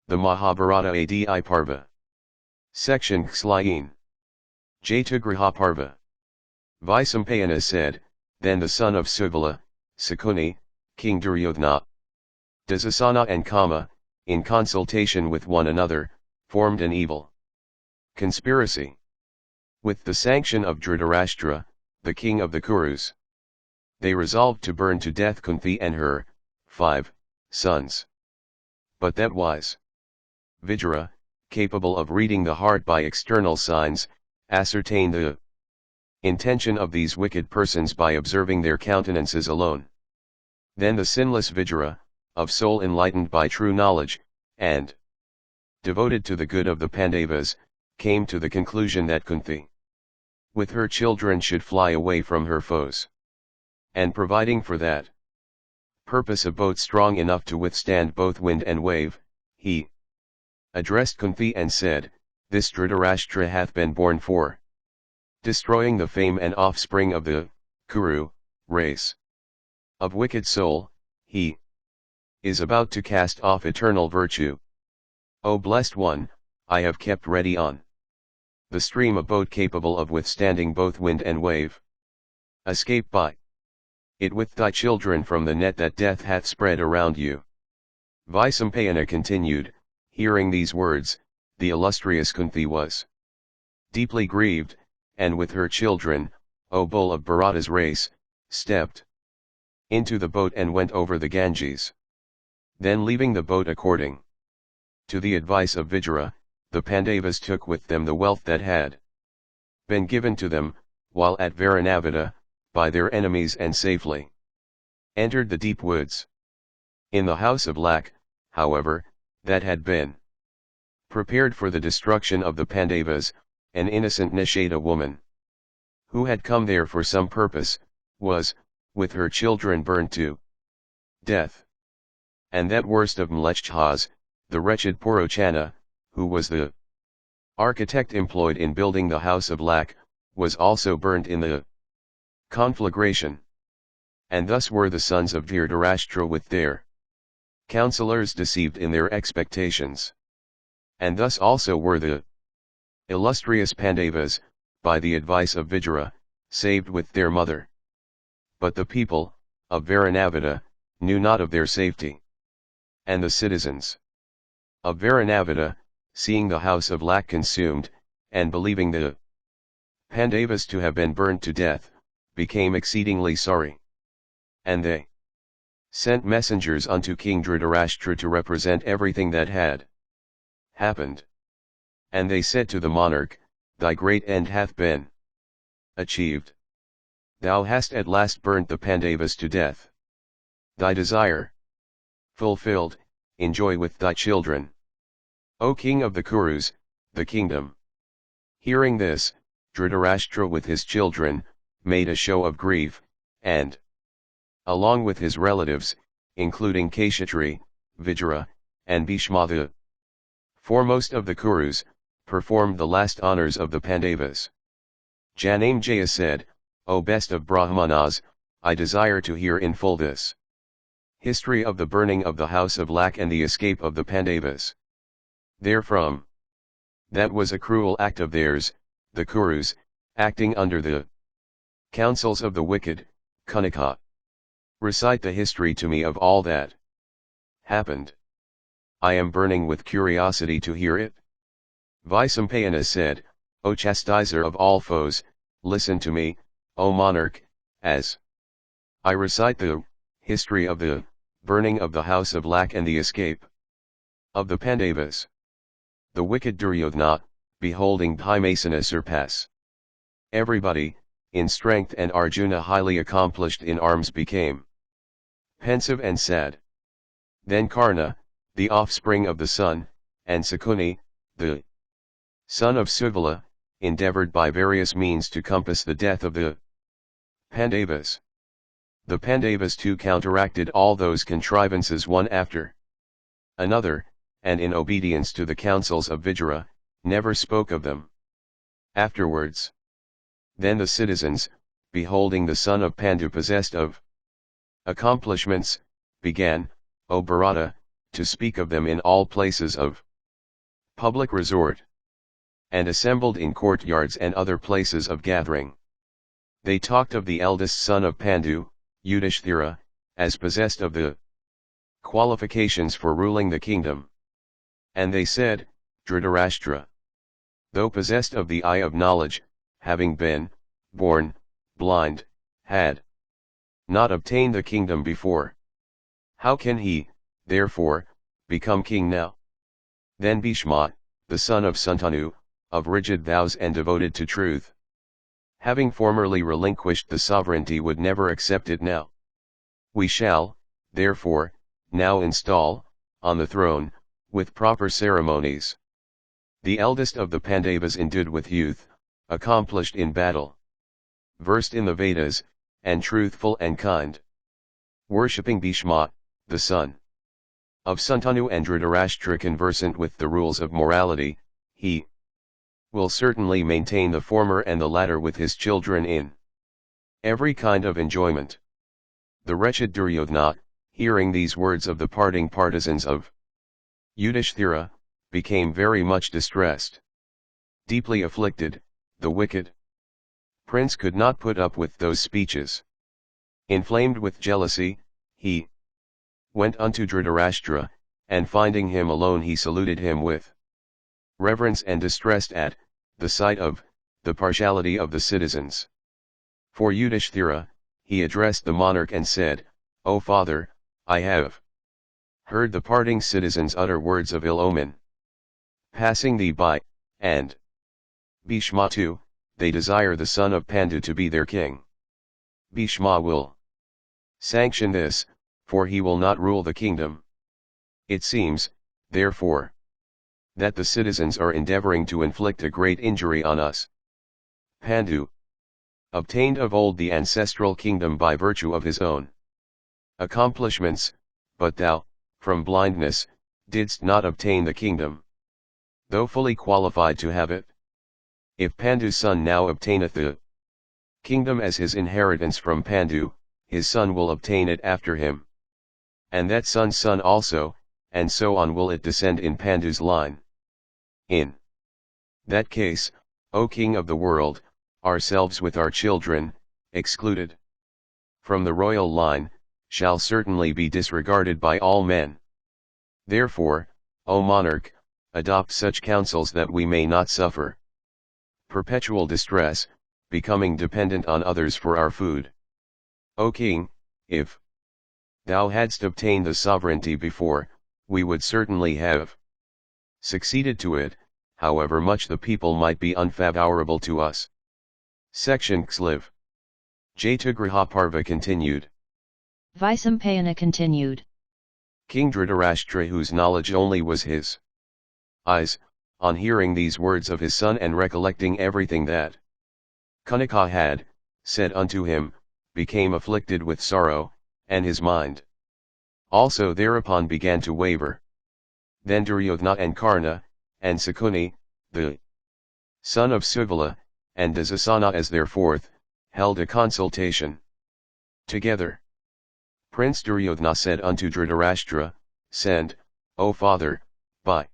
The Mahabharata Adi Parva. Section Xlayin. Jatagraha Parva. Vaisampayana said, then the son of Suvala, Sakuni, King Duryodhana, Dasasana and Kama, in consultation with one another, formed an evil conspiracy. With the sanction of Dhritarashtra, the king of the Kurus, they resolved to burn to death Kunti and her 5 sons. But that wise Vijaya, capable of reading the heart by external signs, ascertained the intention of these wicked persons by observing their countenances alone. Then the sinless Vijaya, of soul enlightened by true knowledge, and devoted to the good of the Pandavas, came to the conclusion that Kunti, with her children, should fly away from her foes. And providing for that purpose a boat strong enough to withstand both wind and wave, he addressed Kunti and said, this Dhritarashtra hath been born for destroying the fame and offspring of the Kuru race of wicked soul. He is about to cast off eternal virtue. O blessed one, I have kept ready on the stream a boat capable of withstanding both wind and wave. Escape by it with thy children from the net that death hath spread around you. Vaisampayana continued, hearing these words, the illustrious Kunti was deeply grieved, and with her children, O bull of Bharata's race, stepped into the boat and went over the Ganges. Then leaving the boat according to the advice of Vijaya, the Pandavas took with them the wealth that had been given to them, while at Varanavada, by their enemies, and safely entered the deep woods. In the house of Lak, however, that had been prepared for the destruction of the Pandavas, an innocent Nishada woman, who had come there for some purpose, was, with her children, burned to death. And that worst of Mlechchas, the wretched Porochana, who was the architect employed in building the house of Lak, was also burnt in the conflagration. And thus were the sons of Dhritarashtra with their counselors deceived in their expectations. And thus also were the illustrious Pandavas, by the advice of Vijaya, saved with their mother. But the people of Varanavada knew not of their safety. And the citizens of Varanavada, seeing the house of Lak consumed, and believing the Pandavas to have been burnt to death, became exceedingly sorry. And they sent messengers unto King Dhritarashtra to represent everything that had happened. And they said to the monarch, thy great end hath been achieved. Thou hast at last burnt the Pandavas to death. Thy desire fulfilled, enjoy with thy children, O king of the Kurus, the kingdom. Hearing this, Dhritarashtra with his children, made a show of grief, and, along with his relatives, including Kshatri, Vijaya, and Bhishma the foremost of the Kurus, performed the last honors of the Pandavas. Janamejaya said, O best of Brahmanas, I desire to hear in full this history of the burning of the house of Lak and the escape of the Pandavas therefrom. That was a cruel act of theirs, the Kurus, acting under the counsels of the wicked, Kanaka. Recite the history to me of all that happened. I am burning with curiosity to hear it. Vaisampayana said, O chastiser of all foes, listen to me, O monarch, as I recite the history of the burning of the house of Lak and the escape of the Pandavas. The wicked Duryodhana, beholding Bhimasena surpass everybody in strength, and Arjuna highly accomplished in arms, became pensive and sad. Then Karna, the offspring of the sun, and Sakuni, the son of Suvala, endeavored by various means to compass the death of the Pandavas. The Pandavas too counteracted all those contrivances one after another, and in obedience to the counsels of Vijaya, never spoke of them afterwards. Then the citizens, beholding the son of Pandu possessed of accomplishments, began, O Bharata, to speak of them in all places of public resort, and assembled in courtyards and other places of gathering. They talked of the eldest son of Pandu, Yudhishthira, as possessed of the qualifications for ruling the kingdom. And they said, Dhritarashtra, though possessed of the eye of knowledge, having been born blind, had not obtained the kingdom before. How can he, therefore, become king now? Then Bhishma, the son of Santanu, of rigid vows and devoted to truth, having formerly relinquished the sovereignty, would never accept it now. We shall, therefore, now install, on the throne, with proper ceremonies, the eldest of the Pandavas endued with youth, accomplished in battle, versed in the Vedas, and truthful and kind. Worshipping Bhishma, the son of Santanu, and Dhritarashtra, conversant with the rules of morality, he will certainly maintain the former and the latter with his children in every kind of enjoyment. The wretched Duryodhana, hearing these words of the parting partisans of Yudhishthira, became very much distressed. Deeply afflicted, the wicked prince could not put up with those speeches. Inflamed with jealousy, he went unto Dhritarashtra, and finding him alone, he saluted him with reverence, and distressed at the sight of the partiality of the citizens. For Yudhishthira, he addressed the monarch and said, O father, I have heard the parting citizens utter words of ill omen, passing thee by, and Bhishma too, they desire the son of Pandu to be their king. Bhishma will sanction this, for he will not rule the kingdom. It seems, therefore, that the citizens are endeavoring to inflict a great injury on us. Pandu obtained of old the ancestral kingdom by virtue of his own accomplishments, but thou, from blindness, didst not obtain the kingdom, though fully qualified to have it. If Pandu's son now obtaineth the kingdom as his inheritance from Pandu, his son will obtain it after him, and that son's son also, and so on will it descend in Pandu's line. In that case, O King of the world, ourselves with our children, excluded from the royal line, shall certainly be disregarded by all men. Therefore, O monarch, adopt such counsels that we may not suffer perpetual distress, becoming dependent on others for our food. O king, if thou hadst obtained the sovereignty before, we would certainly have succeeded to it, however much the people might be unfavorable to us. Section Xliv. Jatagriha Parva continued. Vaisampayana continued. King Dhritarashtra, whose knowledge only was his eyes, on hearing these words of his son and recollecting everything that Kanaka had said unto him, became afflicted with sorrow, and his mind also thereupon began to waver. Then Duryodhana and Karna, and Sakuni, the son of Suvala, and Dusasana as their fourth, held a consultation together. Prince Duryodhana said unto Dhritarashtra, Send, O father, by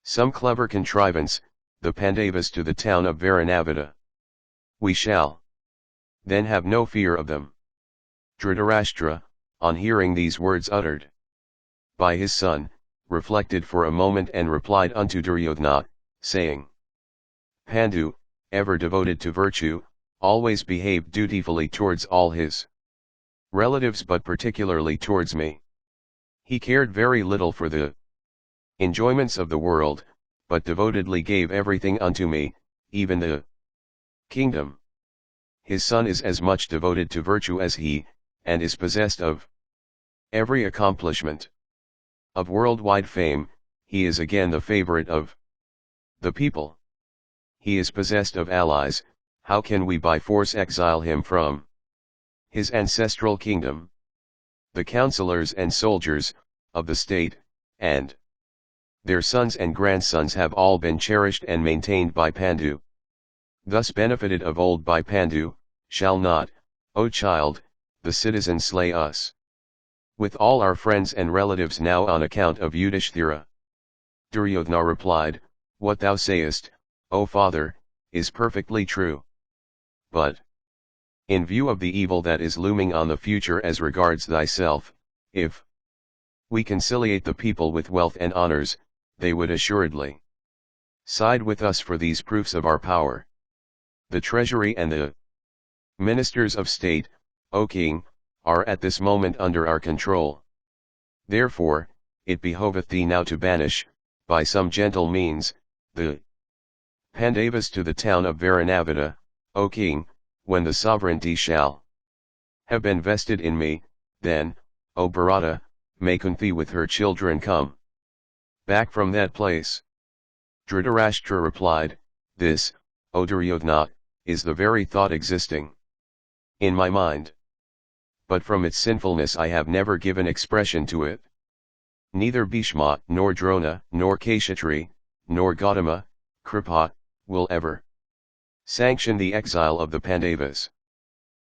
some clever contrivance, the Pandavas to the town of Varanavada. We shall then have no fear of them. Dhritarashtra, on hearing these words uttered by his son, reflected for a moment and replied unto Duryodhana, saying, Pandu, ever devoted to virtue, always behaved dutifully towards all his relatives, but particularly towards me. He cared very little for the enjoyments of the world, but devotedly gave everything unto me, even the kingdom. His son is as much devoted to virtue as he, and is possessed of every accomplishment of worldwide fame. He is again the favorite of the people. He is possessed of allies. How can we by force exile him from his ancestral kingdom? The counselors and soldiers of the state, and their sons and grandsons, have all been cherished and maintained by Pandu. Thus benefited of old by Pandu, shall not, O child, the citizens slay us. with all our friends and relatives now on account of Yudhishthira. Duryodhana replied, "What thou sayest, O father, is perfectly true. But, in view of the evil that is looming on the future as regards thyself, if we conciliate the people with wealth and honors, they would assuredly side with us for these proofs of our power. The treasury and the ministers of state, O king, are at this moment under our control. Therefore, it behoveth thee now to banish, by some gentle means, the Pandavas to the town of Varanavada, O king. When the sovereignty shall have been vested in me, then, O Bharata, may Kunti with her children come back from that place." Dhritarashtra replied, "This, O Duryodhana, is the very thought existing in my mind. But from its sinfulness I have never given expression to it. Neither Bhishma, nor Drona, nor Kshatri, nor Gautama, Kripa, will ever sanction the exile of the Pandavas.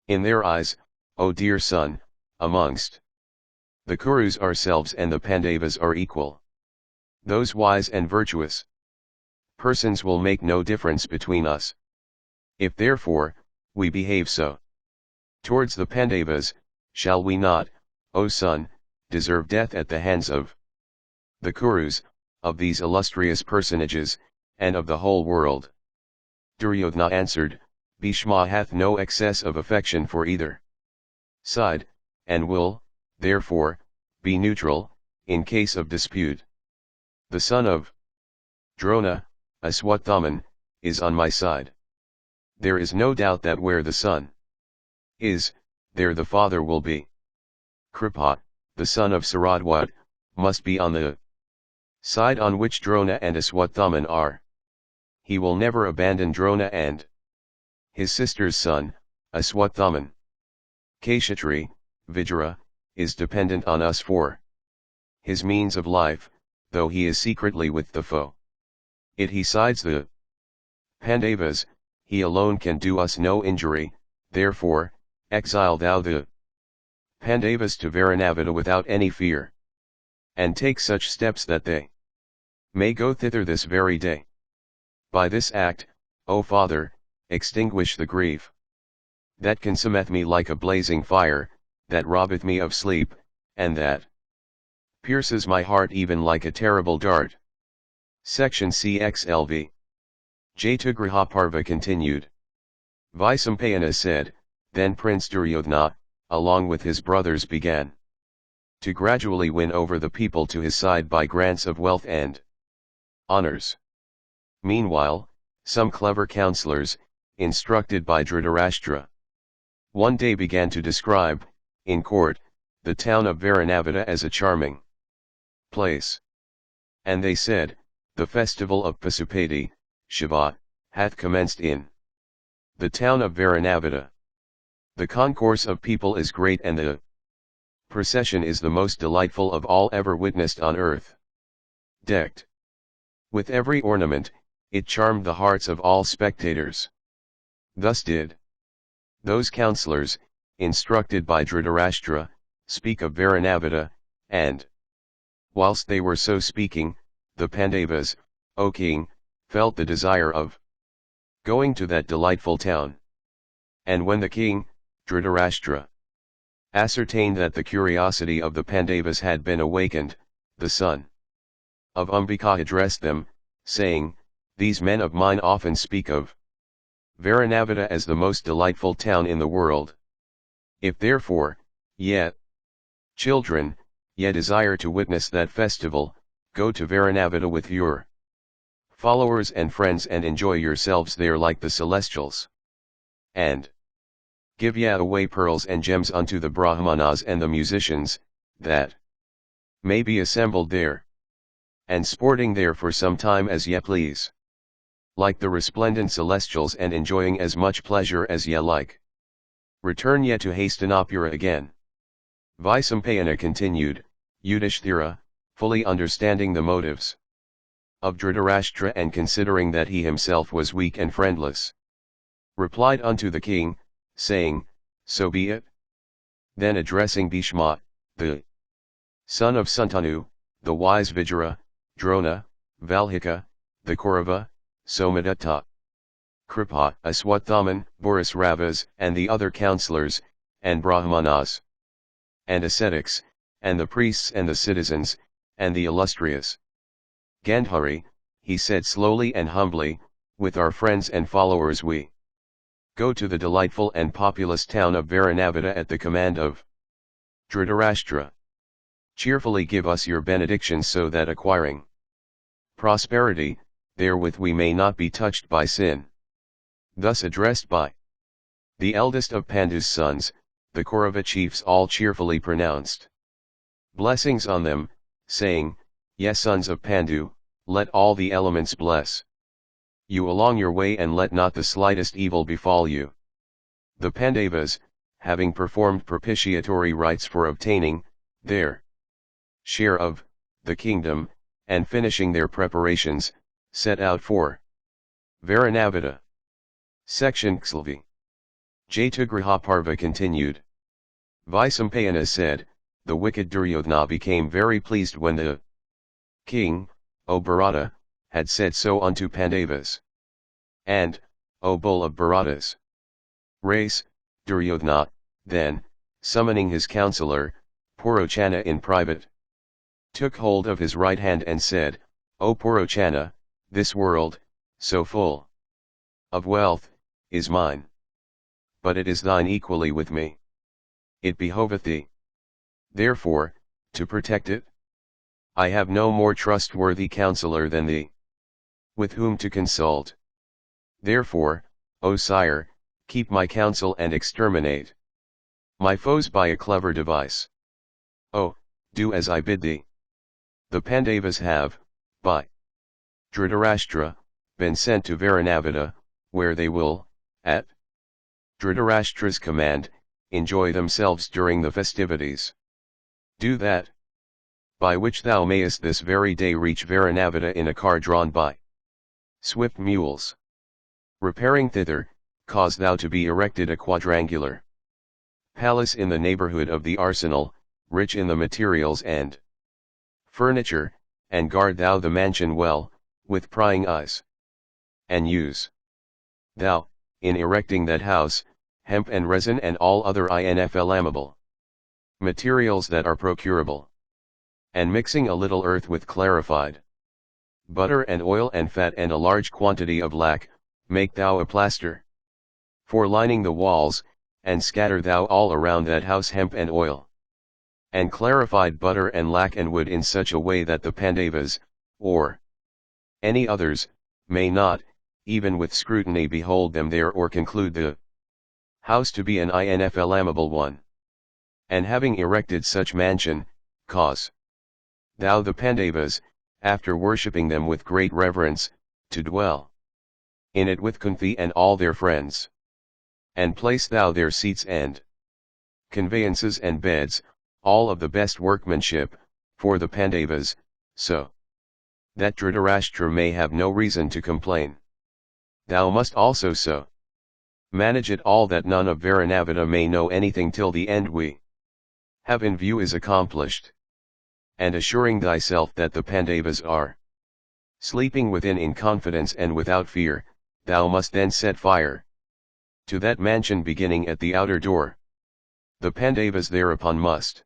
In their eyes, O dear son, amongst the Kurus ourselves and the Pandavas are equal. Those wise and virtuous persons will make no difference between us. If therefore, we behave so towards the Pandavas, shall we not, O son, deserve death at the hands of the Kurus, of these illustrious personages, and of the whole world?" Duryodhana answered, "Bhishma hath no excess of affection for either side, and will, therefore, be neutral, in case of dispute. The son of Drona, Aswathaman, is on my side. There is no doubt that where the son is, there the father will be. Kripa, the son of Saradwat, must be on the side on which Drona and Aswathaman are. He will never abandon Drona and his sister's son, Aswathaman. Kshatri, Vijara, is dependent on us for his means of life, though he is secretly with the foe. It he sides the Pandavas, he alone can do us no injury, therefore, exile thou the Pandavas to Varanavada without any fear. And take such steps that they may go thither this very day. By this act, O father, extinguish the grief that consumeth me like a blazing fire, that robbeth me of sleep, and that pierces my heart even like a terrible dart." Section CXLV. Jatagriha Parva continued. Vaisampayana said, "Then Prince Duryodhana, along with his brothers began to gradually win over the people to his side by grants of wealth and honors. Meanwhile, some clever counselors, instructed by Dhritarashtra, one day began to describe, in court, the town of Varanavada as a charming place. And they said, the festival of Pasupati, Shiva, hath commenced in the town of Varanavada. The concourse of people is great and the procession is the most delightful of all ever witnessed on earth. Decked with every ornament, it charmed the hearts of all spectators." Thus did those counselors, instructed by Dhritarashtra, speak of Varanavada, and, whilst they were so speaking, the Pandavas, O king, felt the desire of going to that delightful town. And when the king, Dhritarashtra, ascertained that the curiosity of the Pandavas had been awakened, the son of Ambika addressed them, saying, "These men of mine often speak of Varanavada as the most delightful town in the world. If therefore, children, ye desire to witness that festival, go to Varanavada with your followers and friends and enjoy yourselves there like the celestials. And give ye away pearls and gems unto the Brahmanas and the musicians, that may be assembled there, and sporting there for some time as ye please, like the resplendent celestials, and enjoying as much pleasure as ye like. Return ye to Hastinapura again." Vaisampayana continued, Yudhishthira, fully understanding the motives of Dhritarashtra and considering that he himself was weak and friendless, replied unto the king, saying, "So be it." Then addressing Bhishma, the son of Santanu, the wise Vijara, Drona, Valhika, the Kaurava, Somadatta, Kripa, Aswathaman, Ravas, and the other counselors, and Brahmanas, and ascetics, and the priests and the citizens, and the illustrious Gandhari, he said slowly and humbly, with our friends and followers we go to the delightful and populous town of Varanavada at the command of Dhritarashtra. Cheerfully give us your benediction so that acquiring prosperity, therewith we may not be touched by sin. Thus addressed by the eldest of Pandu's sons, the Kaurava chiefs all cheerfully pronounced blessings on them, saying, Yes, sons of Pandu, let all the elements bless you along your way and let not the slightest evil befall you. The Pandavas, having performed propitiatory rites for obtaining their share of the kingdom, and finishing their preparations, set out for Varanavada. Section Xlv. Jatagriha Parva continued. Vaisampayana said, the wicked Duryodhana became very pleased when the king, O Bharata, had said so unto Pandavas. And, O bull of Bharata's race, Duryodhana, then, summoning his counselor, Purochana in private, took hold of his right hand and said, O Purochana, this world, so full of wealth, is mine. But it is thine equally with me. It behoveth thee, therefore, to protect it. I have no more trustworthy counselor than thee, with whom to consult. Therefore, O sire, keep my counsel and exterminate my foes by a clever device. Oh, do as I bid thee. The Pandavas have, by Dhritarashtra, been sent to Varanavada, where they will, at Dhritarashtra's command, enjoy themselves during the festivities. Do that, by which thou mayest this very day reach Varanavada in a car drawn by swift mules. Repairing thither, cause thou to be erected a quadrangular palace in the neighborhood of the arsenal, rich in the materials and furniture, and guard thou the mansion well, with prying eyes. And use thou, in erecting that house, hemp and resin and all other inflammable materials that are procurable. And mixing a little earth with clarified butter and oil and fat and a large quantity of lac, make thou a plaster for lining the walls, and scatter thou all around that house hemp and oil, and clarified butter and lac and wood in such a way that the Pandavas, or any others, may not, even with scrutiny behold them there or conclude the house to be an inflammable one. And having erected such mansion, cause thou the Pandavas, after worshipping them with great reverence, to dwell in it with Kunti and all their friends. And place thou their seats and conveyances and beds, all of the best workmanship, for the Pandavas, so that Dhritarashtra may have no reason to complain. Thou must also so manage it all that none of Varanavada may know anything till the end we have in view is accomplished. And assuring thyself that the Pandavas are sleeping within in confidence and without fear, thou must then set fire to that mansion beginning at the outer door. The Pandavas thereupon must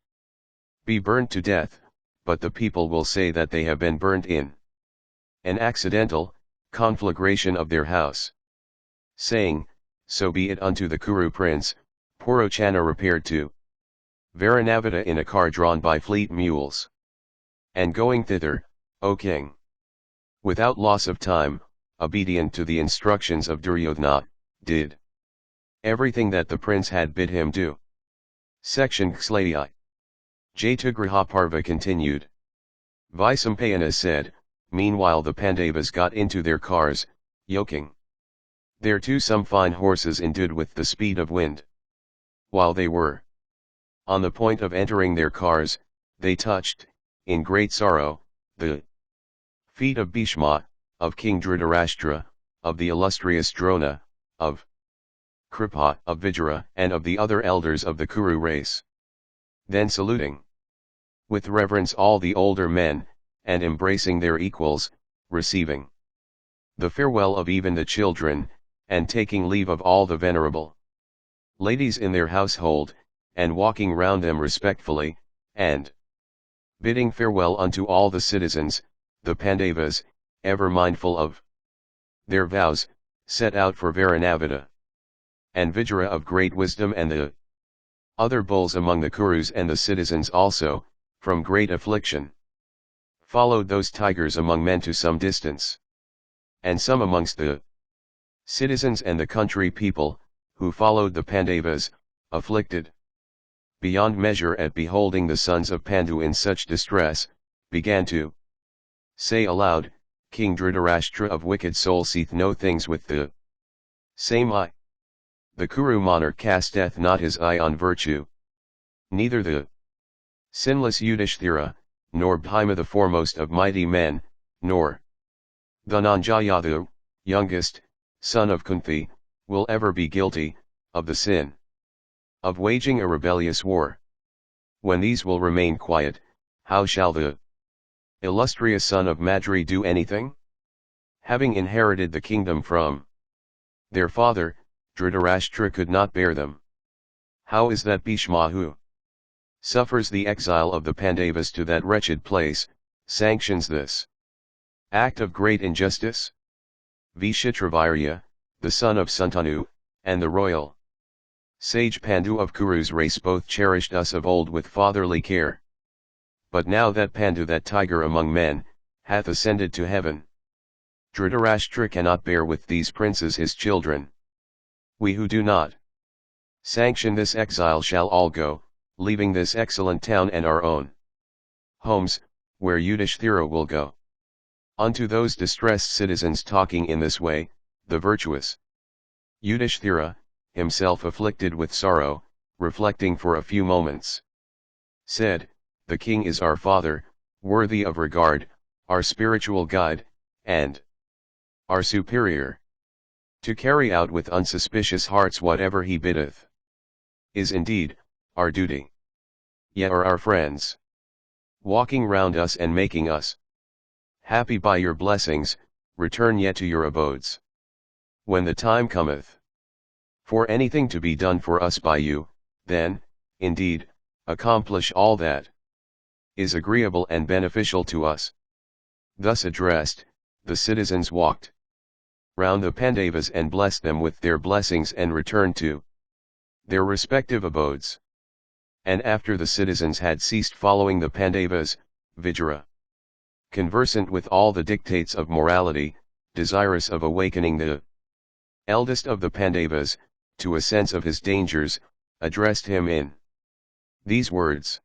be burnt to death, but the people will say that they have been burnt in an accidental conflagration of their house. Saying, so be it unto the Kuru prince, Purochana repaired to Varanavada in a car drawn by fleet mules. And going thither, O king, without loss of time, obedient to the instructions of Duryodhana, did everything that the prince had bid him do. Section Xlai. Jatagriha Parva continued. Vaisampayana said, meanwhile the Pandavas got into their cars, yoking thereto some fine horses endued with the speed of wind. While they were on the point of entering their cars, they touched, in great sorrow, the feet of Bhishma, of King Dhritarashtra, of the illustrious Drona, of Kripa, of Vijara, and of the other elders of the Kuru race. Then saluting with reverence all the older men, and embracing their equals, receiving the farewell of even the children, and taking leave of all the venerable ladies in their household, and walking round them respectfully, and bidding farewell unto all the citizens, the Pandavas, ever mindful of their vows, set out for Varanavada. And Vijaya of great wisdom and the other bulls among the Kurus and the citizens also, from great affliction, followed those tigers among men to some distance. And some amongst the citizens and the country people, who followed the Pandavas, afflicted beyond measure at beholding the sons of Pandu in such distress, began to say aloud, King Dhritarashtra of wicked soul seeth no things with the same eye. The Kuru monarch casteth not his eye on virtue. Neither the sinless Yudhishthira, nor Bhima the foremost of mighty men, nor Dhananjaya the youngest, son of Kunti, will ever be guilty of the sin of waging a rebellious war. When these will remain quiet, how shall the illustrious son of Madri do anything? Having inherited the kingdom from their father, Dhritarashtra could not bear them. How is that Bhishma who suffers the exile of the Pandavas to that wretched place, sanctions this act of great injustice? Vishitravirya, the son of Santanu, and the royal sage Pandu of Kuru's race both cherished us of old with fatherly care. But now that Pandu, that tiger among men, hath ascended to heaven, Dhritarashtra cannot bear with these princes his children. We who do not sanction this exile shall all go, leaving this excellent town and our own homes, where Yudhishthira will go. Unto those distressed citizens talking in this way, the virtuous Yudhishthira, himself afflicted with sorrow, reflecting for a few moments, said, The king is our father, worthy of regard, our spiritual guide, and our superior. To carry out with unsuspicious hearts whatever he biddeth is indeed our duty. Ye are our friends, walking round us and making us happy by your blessings. Return yet to your abodes. When the time cometh for anything to be done for us by you, then, indeed, accomplish all that is agreeable and beneficial to us. Thus addressed, the citizens walked round the Pandavas and blessed them with their blessings and returned to their respective abodes. And after the citizens had ceased following the Pandavas, Vijaya, conversant with all the dictates of morality, desirous of awakening the eldest of the Pandavas to a sense of his dangers, addressed him in these words.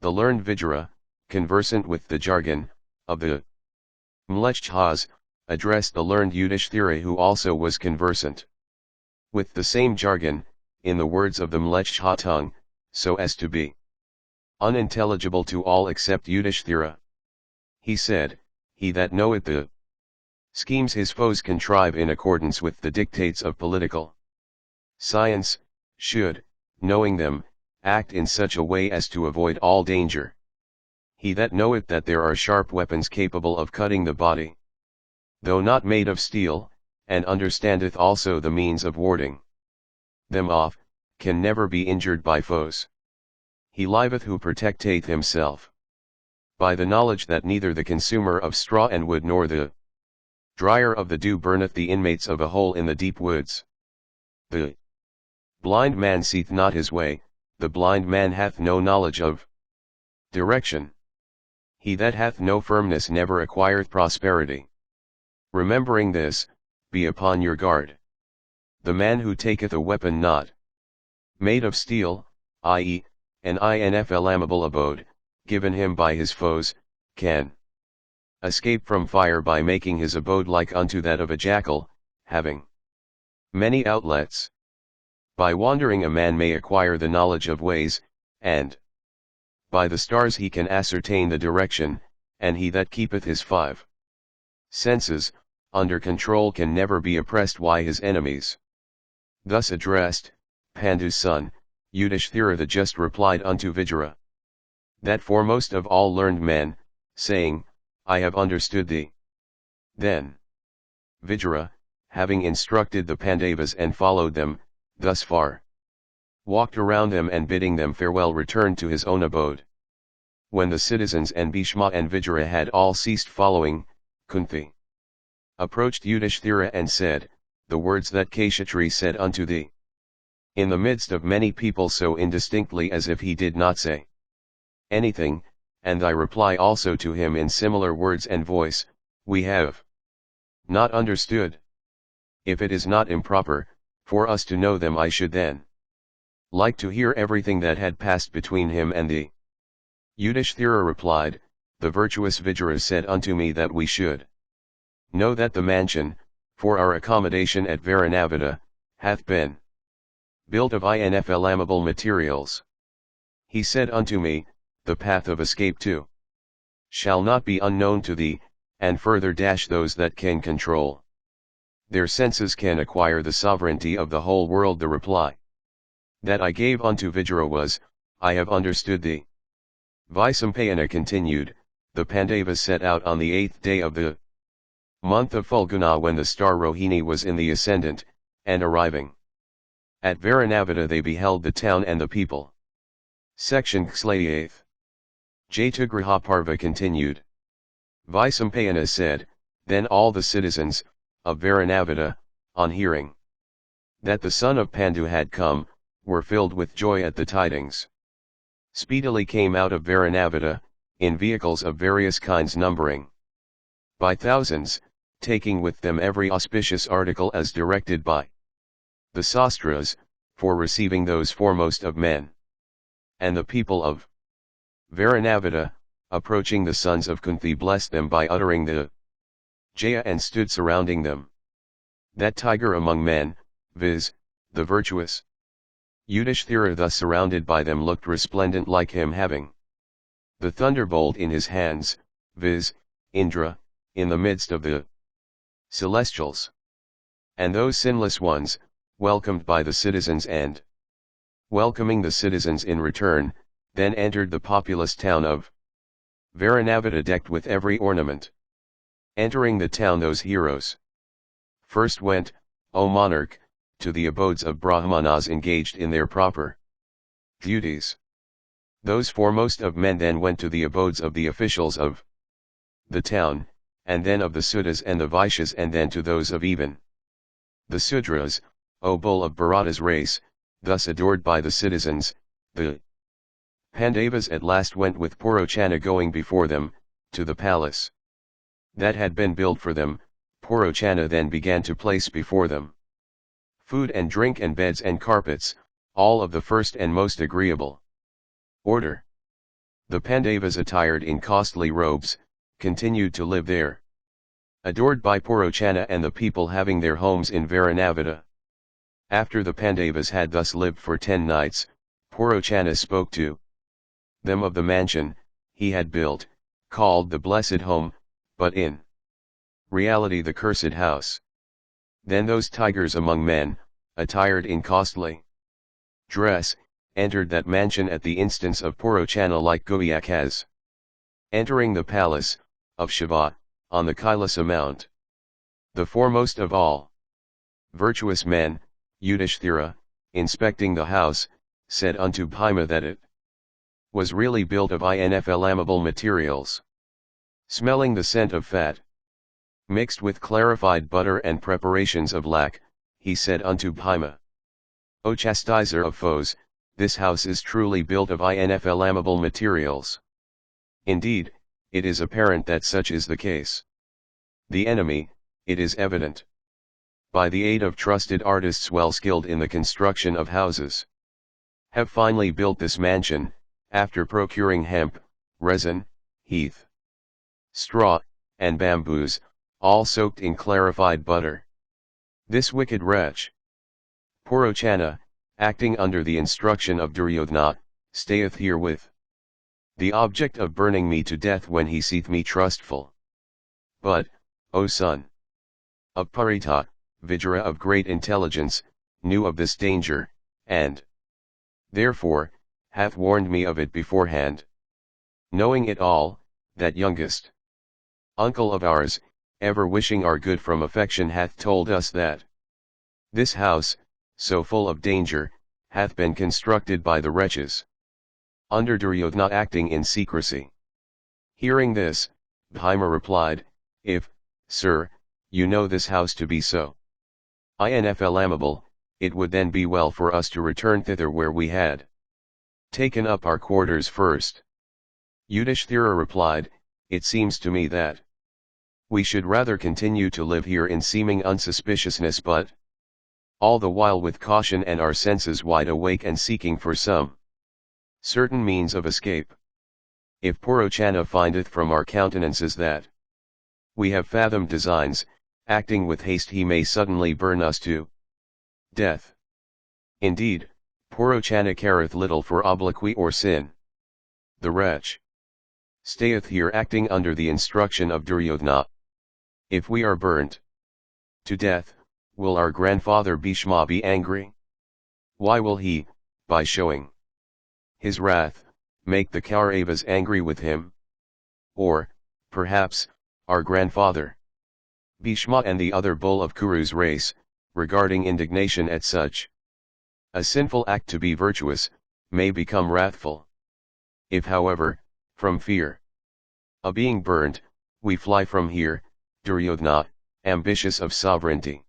The learned Vijaya, conversant with the jargon of the Mlechchhas, addressed the learned Yudhishthira, who also was conversant with the same jargon, in the words of the Mlechchha tongue, so as to be unintelligible to all except Yudhishthira. He said, He that knoweth the schemes his foes contrive in accordance with the dictates of political science, should, knowing them, act in such a way as to avoid all danger. He that knoweth that there are sharp weapons capable of cutting the body, though not made of steel, and understandeth also the means of warding them off, can never be injured by foes. He liveth who protecteth himself by the knowledge that neither the consumer of straw and wood nor the dryer of the dew burneth the inmates of a hole in the deep woods. The blind man seeth not his way, the blind man hath no knowledge of direction. He that hath no firmness never acquireth prosperity. Remembering this, be upon your guard. The man who taketh a weapon not made of steel, i.e., an inflammable abode, given him by his foes, can escape from fire by making his abode like unto that of a jackal, having many outlets. By wandering a man may acquire the knowledge of ways, and by the stars he can ascertain the direction, and he that keepeth his 5 senses under control can never be oppressed by his enemies. Thus addressed, Pandu's son, Yudhishthira the just replied unto Vijaya, that foremost of all learned men, saying, I have understood thee. Then Vijaya, having instructed the Pandavas and followed them, thus far, walked around them and bidding them farewell returned to his own abode. When the citizens and Bhishma and Vijaya had all ceased following, Kunti approached Yudhishthira and said, the words that Kshatri said unto thee, in the midst of many people so indistinctly as if he did not say anything, and thy reply also to him in similar words and voice, we have not understood. If it is not improper, for us to know them, I should then like to hear everything that had passed between him and thee. Yudhishthira replied, the virtuous Vijaya said unto me that we should know that the mansion, for our accommodation at Varanavada, hath been built of inflammable materials. He said unto me, the path of escape too shall not be unknown to thee, and further those that can control their senses can acquire the sovereignty of the whole world. The reply that I gave unto Vijaya was, I have understood thee. Vaisampayana continued, the Pandavas set out on the 8th day of the month of Falguna when the star Rohini was in the ascendant, and arriving at Varanavada they beheld the town and the people. Section Xlayath. Jatagriha Parva continued. Vaisampayana said, then all the citizens of Varanavada, on hearing that the son of Pandu had come, were filled with joy at the tidings. Speedily came out of Varanavada, in vehicles of various kinds numbering by thousands, taking with them every auspicious article as directed by the sastras, for receiving those foremost of men. And the people of Varanavada, approaching the sons of Kunti, blessed them by uttering the Jaya and stood surrounding them. That tiger among men, viz., the virtuous Yudhishthira, thus surrounded by them, looked resplendent like him having the thunderbolt in his hands, viz., Indra, in the midst of the celestials. And those sinless ones, welcomed by the citizens and welcoming the citizens in return, then entered the populous town of Varanavada decked with every ornament. Entering the town, those heroes first went, O monarch, to the abodes of Brahmanas engaged in their proper duties. Those foremost of men then went to the abodes of the officials of the town, and then of the Sudras and the Vaishyas, and then to those of even the Sudras, O bull of Bharata's race, thus adored by the citizens. The Pandavas at last went with Purochana going before them, to the palace that had been built for them. Purochana then began to place before them food and drink and beds and carpets, all of the first and most agreeable order. The Pandavas, attired in costly robes, continued to live there, adored by Purochana and the people having their homes in Varanavada. After the Pandavas had thus lived for 10 nights, Purochana spoke to them of the mansion he had built, called the Blessed Home, but in reality the Cursed House. Then those tigers among men, attired in costly dress, entered that mansion at the instance of Purochana like Goyakas. Entering the palace of Shiva, on the Kailasa Mount, the foremost of all virtuous men, Yudhishthira, inspecting the house, said unto Bhima that it was really built of inflammable materials. Smelling the scent of fat, mixed with clarified butter and preparations of lac, he said unto Bhima, O chastiser of foes, this house is truly built of inflammable materials. Indeed, it is apparent that such is the case. The enemy, it is evident, by the aid of trusted artists well skilled in the construction of houses, have finally built this mansion, after procuring hemp, resin, heath, straw, and bamboos, all soaked in clarified butter. This wicked wretch, Purochana, acting under the instruction of Duryodhana, stayeth here with the object of burning me to death when he seeth me trustful. But, O son of Parita, Vijaya of great intelligence, knew of this danger, and therefore hath warned me of it beforehand. Knowing it all, that youngest uncle of ours, ever wishing our good from affection hath told us that this house, so full of danger, hath been constructed by the wretches under Duryodhana acting in secrecy. Hearing this, Bhima replied, if, sir, you know this house to be so inflammable, it would then be well for us to return thither where we had taken up our quarters first. Yudhishthira replied, it seems to me that we should rather continue to live here in seeming unsuspiciousness, but all the while with caution and our senses wide awake and seeking for some certain means of escape. If Purochana findeth from our countenances that we have fathomed designs, acting with haste he may suddenly burn us to death. Indeed, Purochana careth little for obloquy or sin. The wretch stayeth here acting under the instruction of Duryodhana. If we are burnt to death, will our grandfather Bhishma be angry? Why will he, by showing his wrath, make the Kauravas angry with him? Or, perhaps, our grandfather Bhishma and the other bull of Kuru's race, regarding indignation at such a sinful act to be virtuous, may become wrathful. If however, from fear of being burnt, we fly from here, Duryodhana, ambitious of sovereignty,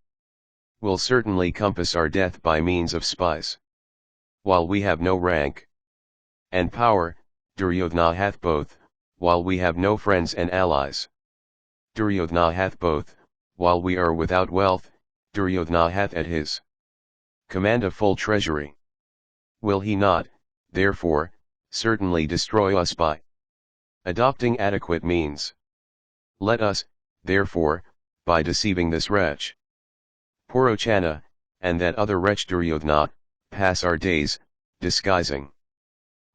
will certainly compass our death by means of spies. While we have no rank and power, Duryodhana hath both, while we have no friends and allies. Duryodhana hath both, while we are without wealth, Duryodhana hath at his command a full treasury. Will he not, therefore, certainly destroy us by adopting adequate means? Let us, therefore, by deceiving this wretch Purochana, and that other wretch Duryodhana, pass our days, disguising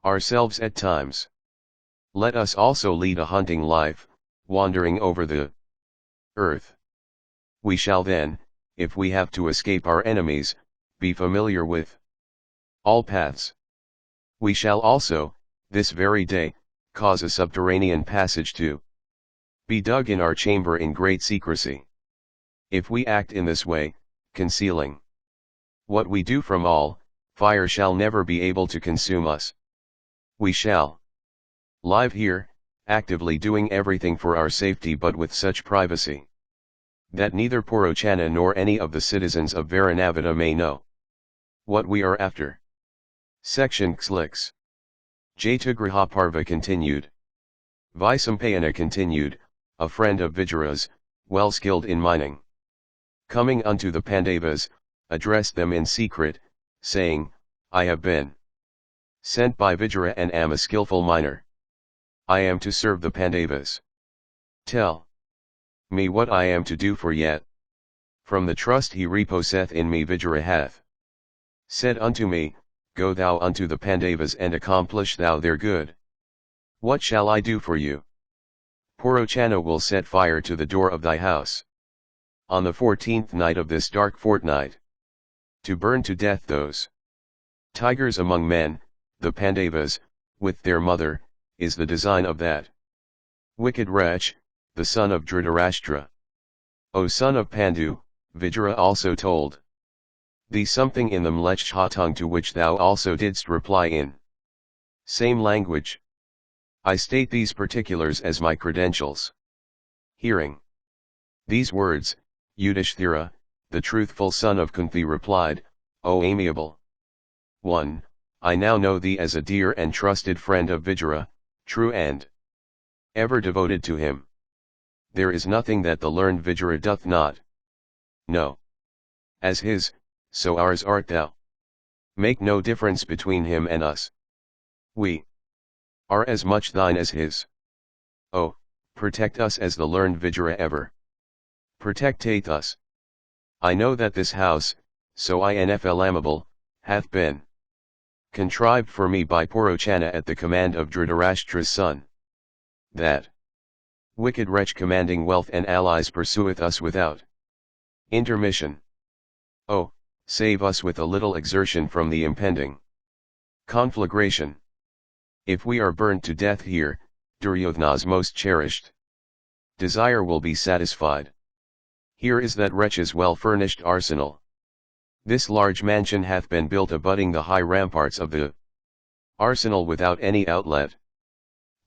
ourselves at times. Let us also lead a hunting life, wandering over the earth. We shall then, if we have to escape our enemies, be familiar with all paths. We shall also, this very day, cause a subterranean passage to be dug in our chamber in great secrecy. If we act in this way, concealing what we do from all, fire shall never be able to consume us. We shall live here, actively doing everything for our safety but with such privacy that neither Purochana nor any of the citizens of Varanavada may know what we are after. Section Xlix. Jatagriha Parva continued. Vaisampayana continued, a friend of Vijayara's, well skilled in mining, coming unto the Pandavas, addressed them in secret, saying, I have been sent by Vijayara and am a skillful miner. I am to serve the Pandavas. Tell me what I am to do for yet. From the trust he reposeth in me Vijayara hath said unto me, Go thou unto the Pandavas and accomplish thou their good. What shall I do for you? Purochana will set fire to the door of thy house on the 14th night of this dark fortnight, to burn to death those tigers among men, the Pandavas, with their mother, is the design of that wicked wretch, the son of Dhritarashtra. O son of Pandu, Vijayara also told thee something in the Mlechha tongue, to which thou also didst reply in same language. I state these particulars as my credentials. Hearing these words, Yudhishthira, the truthful son of Kunti, replied, O amiable one, I now know thee as a dear and trusted friend of Vijayara, true and ever devoted to him. There is nothing that the learned Vijayara doth not know. As his, so ours art thou. Make no difference between him and us. We are as much thine as his. Oh, protect us as the learned Vijayara ever protecteth us. I know that this house, so inflammable, hath been contrived for me by Purochana at the command of Dhritarashtra's son. That wicked wretch commanding wealth and allies pursueth us without intermission. Oh, save us with a little exertion from the impending conflagration. If we are burnt to death here, Duryodhana's most cherished desire will be satisfied. Here is that wretch's well-furnished arsenal. This large mansion hath been built abutting the high ramparts of the arsenal without any outlet.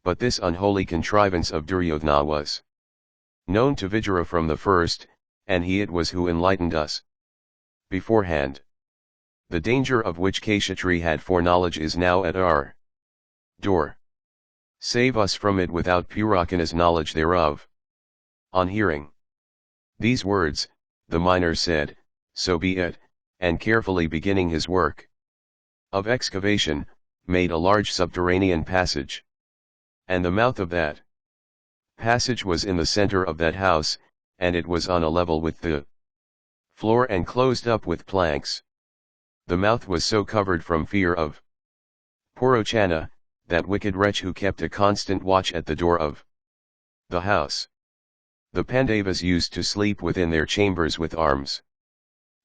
But this unholy contrivance of Duryodhana was known to Vijaya from the first, and he it was who enlightened us beforehand. The danger of which Kshatriya had foreknowledge is now at our door. Save us from it without Purakana's knowledge thereof. On hearing these words, the miner said, so be it, and carefully beginning his work of excavation, made a large subterranean passage. And the mouth of that passage was in the center of that house, and it was on a level with the floor and closed up with planks. The mouth was so covered from fear of Porochana, that wicked wretch who kept a constant watch at the door of the house. The Pandavas used to sleep within their chambers with arms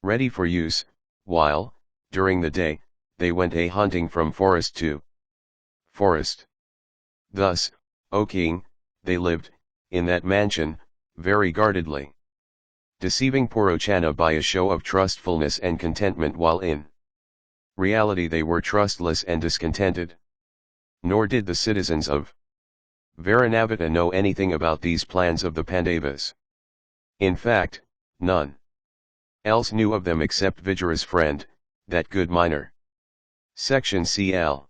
ready for use, while, during the day, they went a-hunting from forest to forest. Thus, O king, they lived, in that mansion, very guardedly, deceiving Porochana by a show of trustfulness and contentment while in reality they were trustless and discontented. Nor did the citizens of Varanavata know anything about these plans of the Pandavas. In fact, none else knew of them except Vijay's friend, that good miner. Section CL.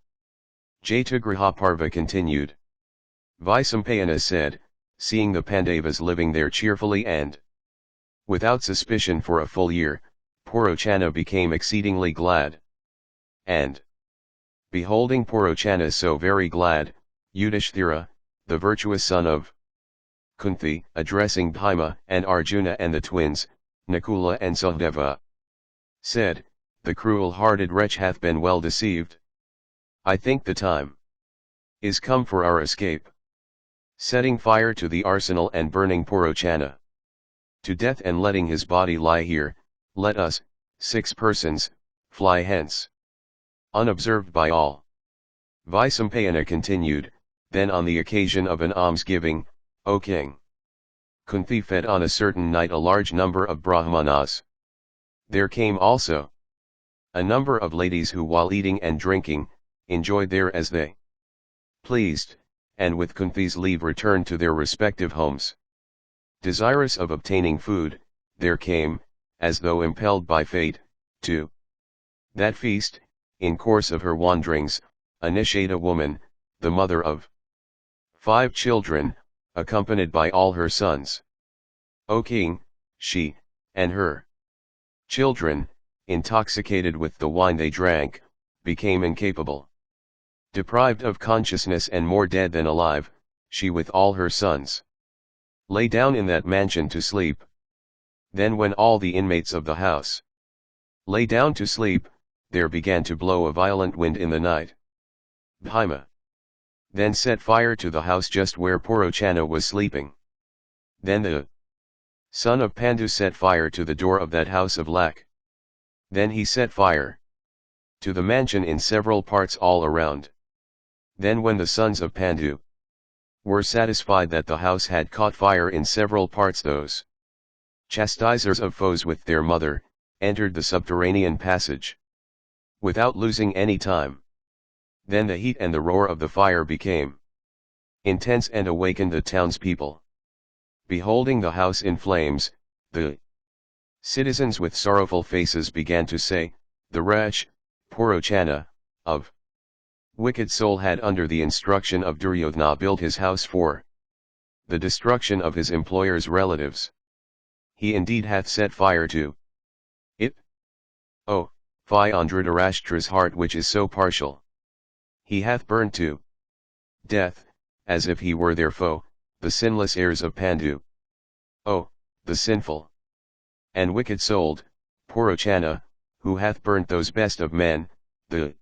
Jatagriha Parva continued. Vaisampayana said, seeing the Pandavas living there cheerfully and without suspicion for a full year, Porochana became exceedingly glad. And beholding Porochana so very glad, Yudhishthira, the virtuous son of Kunti, addressing Bhima and Arjuna and the twins, Nakula and Sahadeva, said, the cruel-hearted wretch hath been well deceived. I think the time is come for our escape. Setting fire to the arsenal and burning Porochana to death and letting his body lie here, let us, 6 persons, fly hence, unobserved by all. Vaisampayana continued, then on the occasion of an almsgiving, O king, Kunti fed on a certain night a large number of Brahmanas. There came also a number of ladies who while eating and drinking, enjoyed there as they pleased, and with Kunti's leave returned to their respective homes. Desirous of obtaining food, there came, as though impelled by fate, to that feast, in course of her wanderings, a Nishada woman, the mother of 5 children, accompanied by all her sons. O king, she, and her children, intoxicated with the wine they drank, became incapable, deprived of consciousness and more dead than alive, she with all her sons lay down in that mansion to sleep. Then when all the inmates of the house lay down to sleep, there began to blow a violent wind in the night. Bhima then set fire to the house just where Porochana was sleeping. Then the son of Pandu set fire to the door of that house of Lak. Then he set fire to the mansion in several parts all around. Then when the sons of Pandu were satisfied that the house had caught fire in several parts, those chastisers of foes with their mother, entered the subterranean passage without losing any time. Then the heat and the roar of the fire became intense and awakened the townspeople. Beholding the house in flames, the citizens with sorrowful faces began to say, the wretch, Porochana, of wicked soul had under the instruction of Duryodhana built his house for the destruction of his employer's relatives. He indeed hath set fire to it. Oh, fie on Dhritarashtra's heart which is so partial. He hath burned to death, as if he were their foe, the sinless heirs of Pandu. Oh, the sinful and wicked-souled, Porochana, who hath burnt those best of men, the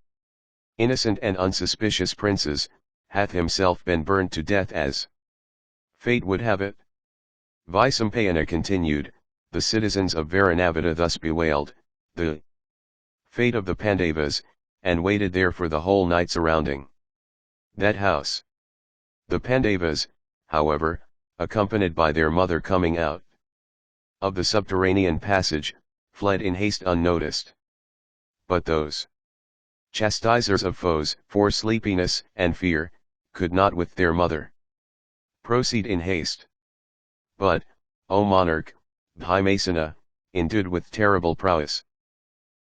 innocent and unsuspicious princes, hath himself been burned to death as fate would have it. Vaisampayana continued, the citizens of Varanavata thus bewailed the fate of the Pandavas, and waited there for the whole night surrounding that house. The Pandavas, however, accompanied by their mother coming out of the subterranean passage, fled in haste unnoticed. But those chastisers of foes, for sleepiness and fear, could not with their mother proceed in haste. But, O monarch, Bhimasena, endued with terrible prowess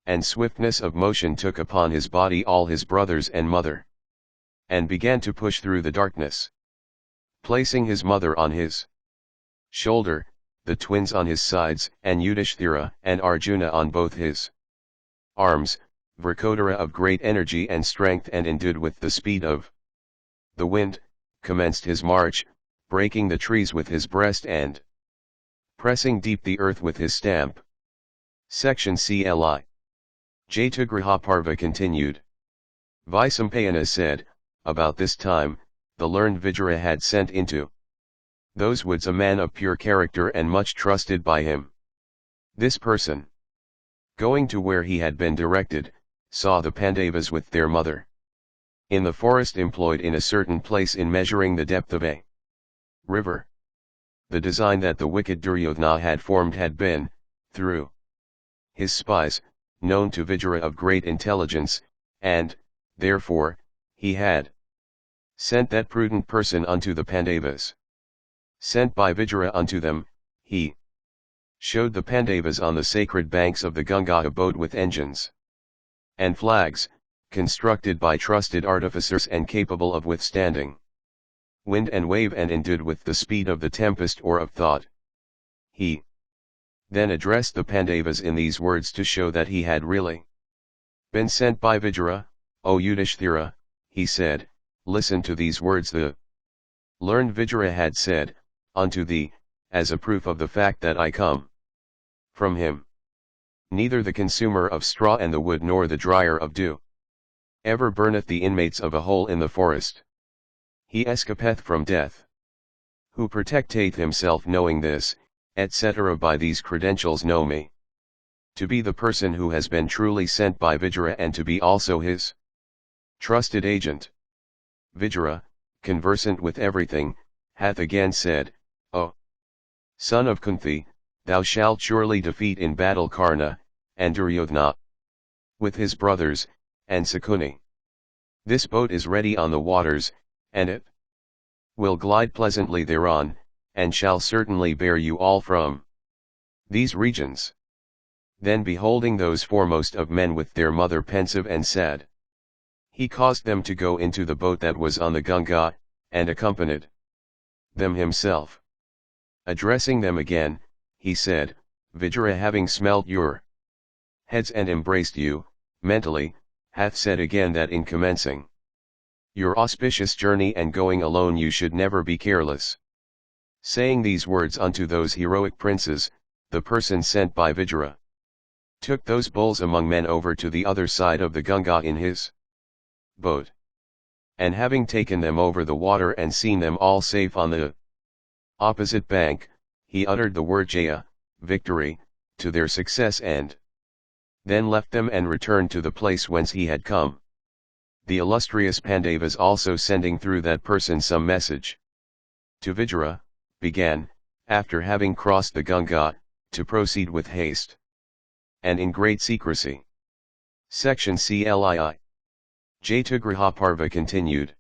and swiftness of motion, took upon his body all his brothers and mother, and began to push through the darkness, placing his mother on his shoulder, the twins on his sides, and Yudhishthira and Arjuna on both his arms. Vrkodara, of great energy and strength and endued with the speed of the wind, commenced his march, breaking the trees with his breast and pressing deep the earth with his stamp. Section CLI. Jatagriha Parva continued. Vaisampayana said, about this time, the learned Vijaya had sent into those woods a man of pure character and much trusted by him. This person, going to where he had been directed, saw the Pandavas with their mother in the forest, employed in a certain place in measuring the depth of a river. The design that the wicked Duryodhana had formed had been, through his spies, known to Vijaya of great intelligence, and, therefore, he had sent that prudent person unto the Pandavas. Sent by Vijaya unto them, he showed the Pandavas on the sacred banks of the Ganga abode with engines and flags, constructed by trusted artificers and capable of withstanding wind and wave and endued with the speed of the tempest or of thought. He then addressed the Pandavas in these words to show that he had really been sent by Vijaya. O Yudhishthira, he said, listen to these words the learned Vijaya had said unto thee, as a proof of the fact that I come from him. Neither the consumer of straw and the wood nor the dryer of dew ever burneth the inmates of a hole in the forest. He escapeth from death. Who protecteth himself, knowing this, etc. By these credentials know me to be the person who has been truly sent by Vijaya and to be also his trusted agent. Vijaya, conversant with everything, hath again said, O son of Kunti, thou shalt surely defeat in battle Karna, and Duryodhana, with his brothers, and Sakuni. This boat is ready on the waters, and it will glide pleasantly thereon, and shall certainly bear you all from these regions. Then beholding those foremost of men with their mother pensive and sad, he caused them to go into the boat that was on the Ganga, and accompanied them himself. Addressing them again, he said, Vijaya, having smelt your heads and embraced you, mentally, hath said again that in commencing your auspicious journey and going alone you should never be careless. Saying these words unto those heroic princes, the person sent by Vijaya took those bulls among men over to the other side of the Ganga in his boat. And having taken them over the water and seen them all safe on the opposite bank, he uttered the word Jaya, victory, to their success, and then left them and returned to the place whence he had come. The illustrious Pandavas also, sending through that person some message to Vijaya, began, after having crossed the Ganga, to proceed with haste and in great secrecy. Section CLII. Jatagriha Parva continued.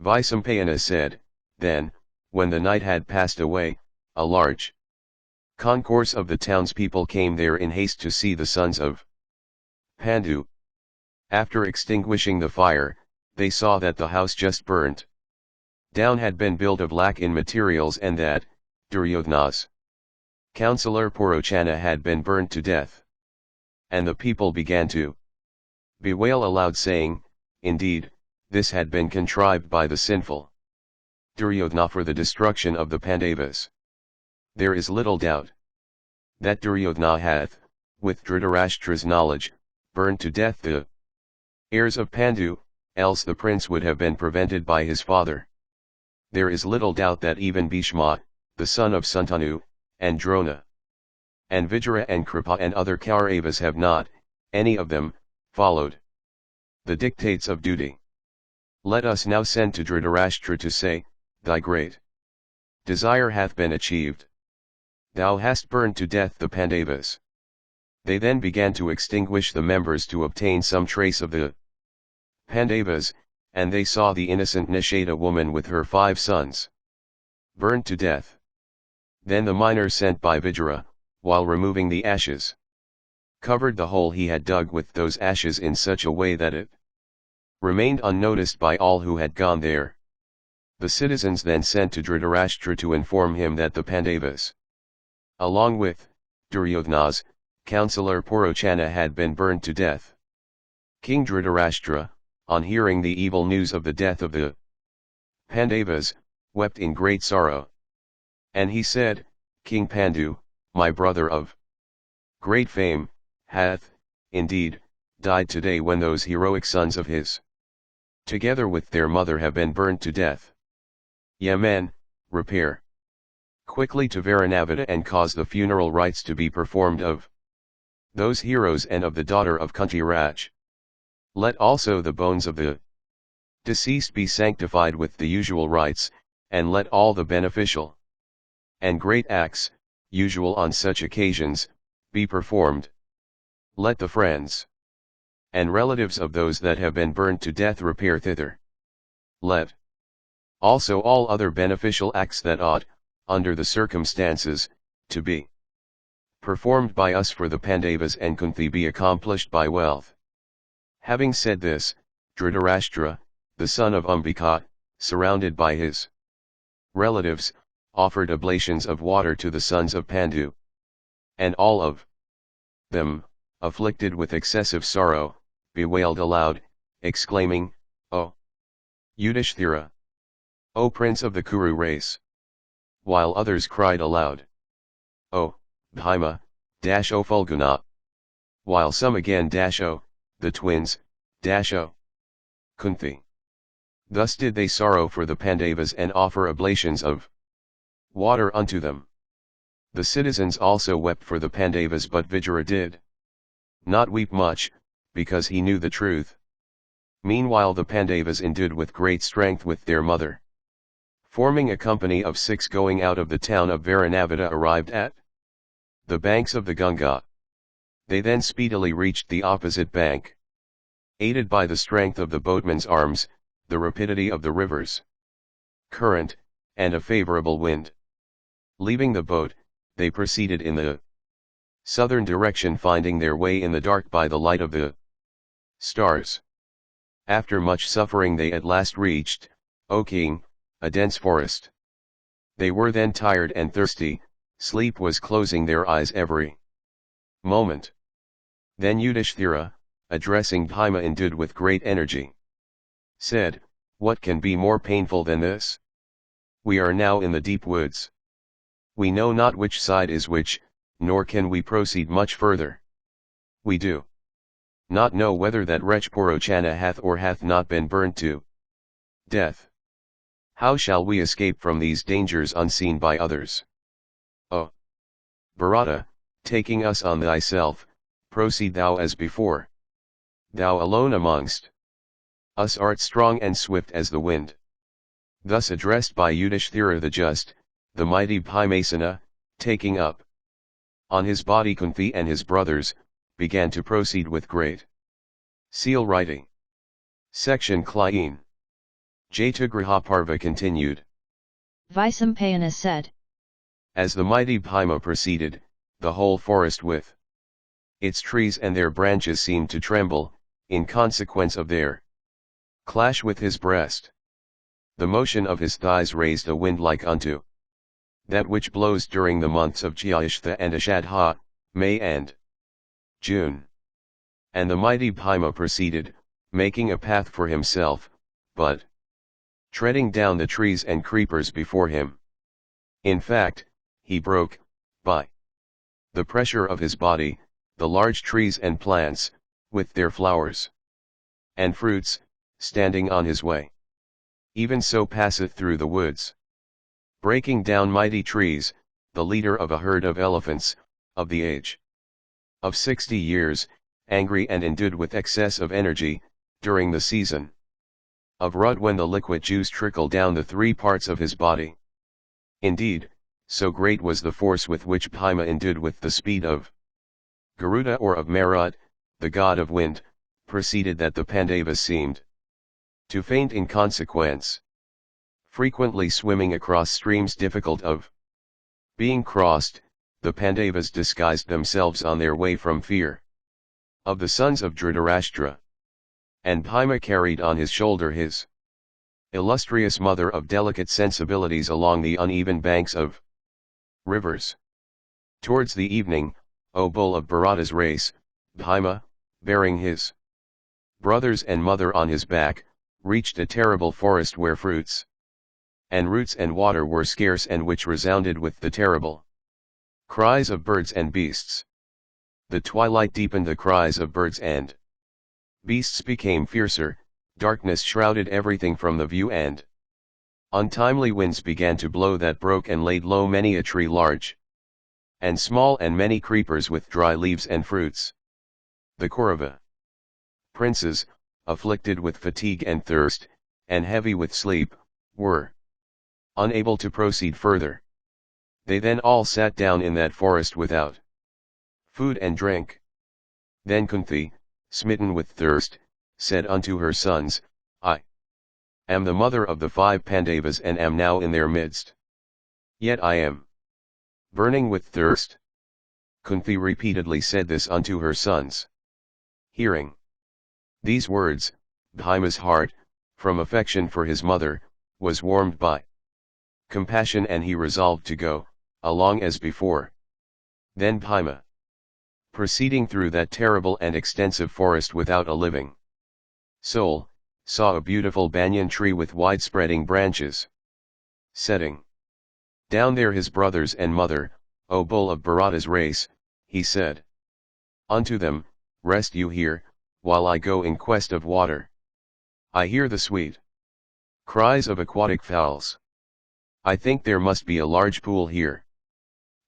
Vaisampayana said, then, when the night had passed away, a large concourse of the townspeople came there in haste to see the sons of Pandu. After extinguishing the fire, they saw that the house just burnt down had been built of lac in materials, and that Duryodhana's counselor Porochana had been burnt to death. And the people began to bewail aloud, saying, indeed, this had been contrived by the sinful Duryodhana for the destruction of the Pandavas. There is little doubt that Duryodhana hath, with Dhritarashtra's knowledge, burned to death the heirs of Pandu, else the prince would have been prevented by his father. There is little doubt that even Bhishma, the son of Santanu, and Drona, and Vijaya and Kripa and other Kauravas have not, any of them, followed the dictates of duty. Let us now send to Dhritarashtra to say, thy great desire hath been achieved. Thou hast burned to death the Pandavas. They then began to extinguish the members to obtain some trace of the Pandavas, and they saw the innocent Nishada woman with her 5 sons burned to death. Then the miner sent by Vijaya, while removing the ashes, covered the hole he had dug with those ashes in such a way that it remained unnoticed by all who had gone there. The citizens then sent to Dhritarashtra to inform him that the Pandavas, along with Duryodhana's counsellor Purochana, had been burned to death. King Dhritarashtra, on hearing the evil news of the death of the Pandavas, wept in great sorrow. And he said, King Pandu, my brother of great fame, hath, indeed, died today when those heroic sons of his, together with their mother, have been burned to death. Ye men, repair quickly to Varanavada and cause the funeral rites to be performed of those heroes and of the daughter of Kuntiraj. Let also the bones of the deceased be sanctified with the usual rites, and let all the beneficial and great acts, usual on such occasions, be performed. Let the friends and relatives of those that have been burned to death repair thither. Let also all other beneficial acts that ought, under the circumstances, to be performed by us for the Pandavas and Kunti be accomplished by wealth. Having said this, Dhritarashtra, the son of Ambika, surrounded by his relatives, offered oblations of water to the sons of Pandu. And all of them, afflicted with excessive sorrow, bewailed aloud, exclaiming, O Yudhishthira! O prince of the Kuru race! While others cried aloud, O Bhima, O Fulguna! While some again O the twins, O Kunti! Thus did they sorrow for the Pandavas and offer oblations of water unto them. The citizens also wept for the Pandavas, but Vijaya did not weep much, because he knew the truth. Meanwhile the Pandavas, endued with great strength with their mother, forming a company of 6 going out of the town of Varanavada, arrived at the banks of the Ganga. They then speedily reached the opposite bank. Aided by the strength of the boatmen's arms, the rapidity of the river's current, and a favorable wind, leaving the boat, they proceeded in the southern direction, finding their way in the dark by the light of the stars. After much suffering they at last reached, O king, a dense forest. They were then tired and thirsty, sleep was closing their eyes every moment. Then Yudhishthira, addressing Bhima endued with great energy, said, What can be more painful than this? We are now in the deep woods. We know not which side is which, nor can we proceed much further. We do not know whether that wretch Purochana hath or hath not been burned to death. How shall we escape from these dangers unseen by others? O Bharata, taking us on thyself, proceed thou as before. Thou alone amongst us art strong and swift as the wind. Thus addressed by Yudhishthira the just, the mighty Bhimasena, taking up on his body Kunti and his brothers, began to proceed with great seal writing. Section Klein. Jatagraha Parva continued. Vaisampayana said, As the mighty Bhima proceeded, the whole forest with its trees and their branches seemed to tremble, in consequence of their clash with his breast. The motion of his thighs raised a wind like unto that which blows during the months of Jyeshtha and Ashadha, May and June. And the mighty Bhima proceeded, making a path for himself, but treading down the trees and creepers before him. In fact, he broke, by the pressure of his body, the large trees and plants, with their flowers and fruits, standing on his way. Even so passeth through the woods, breaking down mighty trees, the leader of a herd of elephants, of the age of 60 years, angry and endued with excess of energy, during the season of Rud when the liquid juice trickled down the three parts of his body. Indeed, so great was the force with which Bhima endued with the speed of Garuda or of Marut, the god of wind, proceeded that the Pandavas seemed to faint in consequence. Frequently swimming across streams difficult of being crossed, the Pandavas disguised themselves on their way from fear of the sons of Dhritarashtra. And Bhima carried on his shoulder his illustrious mother of delicate sensibilities along the uneven banks of rivers. Towards the evening, O bull of Bharata's race, Bhima, bearing his brothers and mother on his back, reached a terrible forest where fruits and roots and water were scarce and which resounded with the terrible cries of birds and beasts. The twilight deepened the cries of birds and beasts became fiercer, darkness shrouded everything from the view and untimely winds began to blow that broke and laid low many a tree large and small and many creepers with dry leaves and fruits. The Kaurava princes, afflicted with fatigue and thirst, and heavy with sleep, were unable to proceed further. They then all sat down in that forest without food and drink. Then Kunti, smitten with thirst, said unto her sons, I am the mother of the 5 Pandavas and am now in their midst. Yet I am burning with thirst. Kunti repeatedly said this unto her sons. Hearing these words, Bhima's heart, from affection for his mother, was warmed by compassion and he resolved to go along as before. Then Bhima, proceeding through that terrible and extensive forest without a living soul, saw a beautiful banyan tree with wide-spreading branches. Setting down there his brothers and mother, O bull of Bharata's race, he said unto them, Rest you here, while I go in quest of water. I hear the sweet cries of aquatic fowls. I think there must be a large pool here.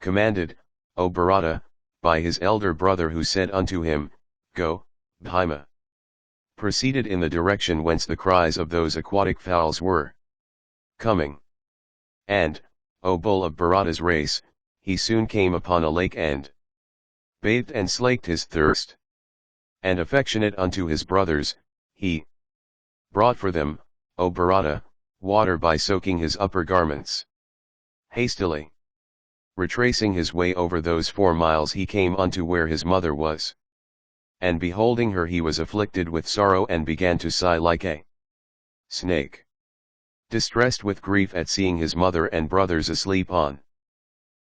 Commanded, O Bharata, by his elder brother who said unto him, Go, Bhima proceeded in the direction whence the cries of those aquatic fowls were coming. And, O bull of Bharata's race, he soon came upon a lake and bathed and slaked his thirst. And affectionate unto his brothers, he brought for them, O Bharata, water by soaking his upper garments. Hastily retracing his way over those 4 miles he came unto where his mother was. And beholding her he was afflicted with sorrow and began to sigh like a snake. Distressed with grief at seeing his mother and brothers asleep on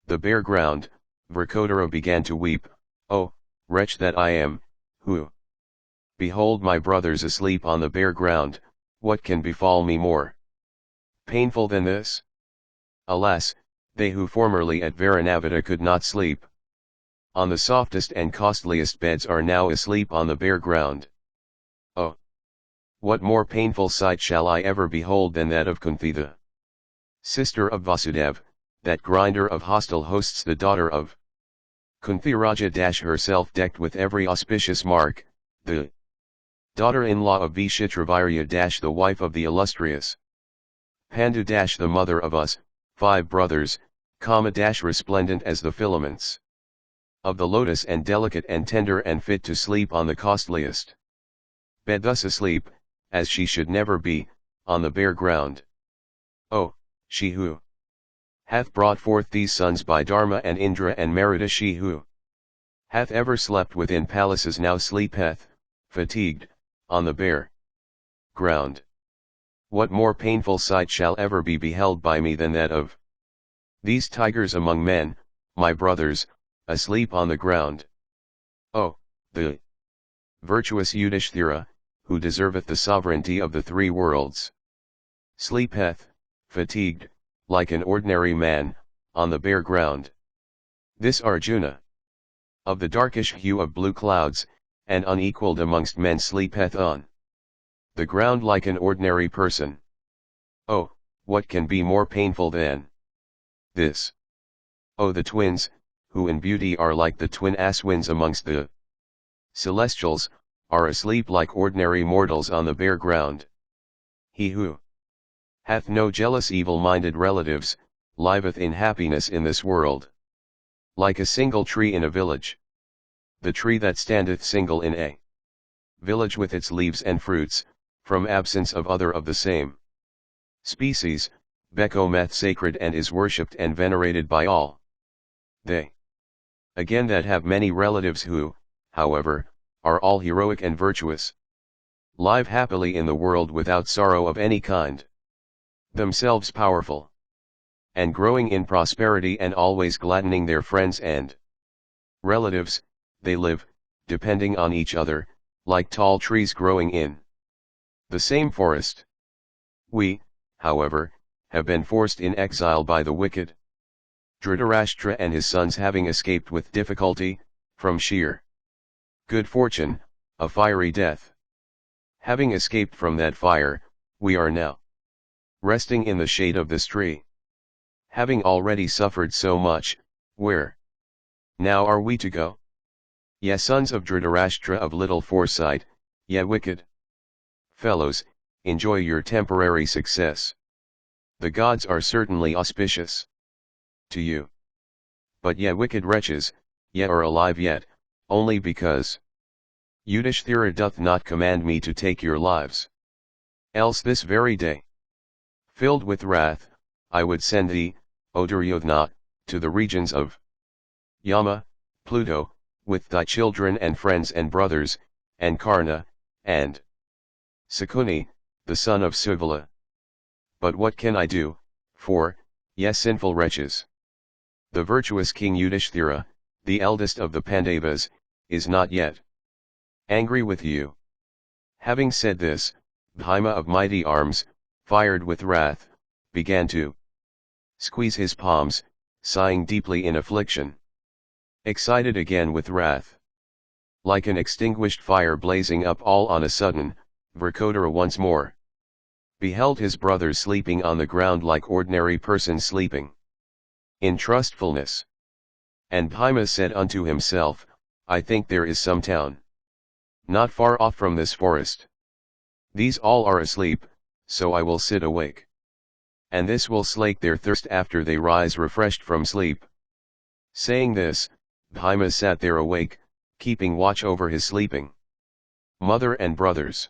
the bare ground, Vrkodara began to weep, O wretch that I am, who behold my brothers asleep on the bare ground, what can befall me more painful than this? Alas, they who formerly at Varanavata could not sleep on the softest and costliest beds are now asleep on the bare ground. Oh! What more painful sight shall I ever behold than that of Kunti the sister of Vasudev, that grinder of hostile hosts, the daughter of Kunti Raja herself decked with every auspicious mark, the daughter-in-law of Vishitravirya the wife of the illustrious Pandu the mother of us, 5 brothers, Kama resplendent as the filaments of the lotus and delicate and tender and fit to sleep on the costliest bed, thus asleep, as she should never be, on the bare ground. Oh, she who hath brought forth these sons by Dharma and Indra and Maruta, she who hath ever slept within palaces now sleepeth, fatigued, on the bare ground. What more painful sight shall ever be beheld by me than that of these tigers among men, my brothers, asleep on the ground? Oh, the virtuous Yudhishthira, who deserveth the sovereignty of the 3 worlds, sleepeth, fatigued, like an ordinary man, on the bare ground. This Arjuna, of the darkish hue of blue clouds, and unequalled amongst men, sleepeth on the ground like an ordinary person. Oh, what can be more painful than this? Oh, the twins, who in beauty are like the twin Aswins amongst the celestials, are asleep like ordinary mortals on the bare ground. He who hath no jealous evil-minded relatives, liveth in happiness in this world. Like a single tree in a village. The tree that standeth single in a village with its leaves and fruits, from absence of other of the same species, becometh sacred and is worshipped and venerated by all. They again that have many relatives who, however, are all heroic and virtuous, live happily in the world without sorrow of any kind. Themselves powerful, and growing in prosperity and always gladdening their friends and relatives, they live, depending on each other, like tall trees growing in the same forest. We, however, have been forced in exile by the wicked Dhritarashtra and his sons, having escaped with difficulty, from sheer good fortune, a fiery death. Having escaped from that fire, we are now resting in the shade of this tree. Having already suffered so much, where now are we to go? Ye sons of Dhritarashtra of little foresight, ye wicked fellows, enjoy your temporary success. The gods are certainly auspicious to you. But ye wicked wretches, ye are alive yet, only because Yudhishthira doth not command me to take your lives. Else this very day, filled with wrath, I would send thee, O Duryodhana, to the regions of Yama, Pluto, with thy children and friends and brothers, and Karna, and Sakuni, the son of Suvala. But what can I do, for, ye sinful wretches? The virtuous King Yudhishthira, the eldest of the Pandavas, is not yet angry with you. Having said this, Bhima of mighty arms, fired with wrath, began to squeeze his palms, sighing deeply in affliction. Excited again with wrath, like an extinguished fire blazing up all on a sudden, Virkodara once more beheld his brothers sleeping on the ground like ordinary persons sleeping in trustfulness. And Bhima said unto himself, I think there is some town not far off from this forest. These all are asleep, so I will sit awake. And this will slake their thirst after they rise refreshed from sleep. Saying this, Bhima sat there awake, keeping watch over his sleeping mother and brothers.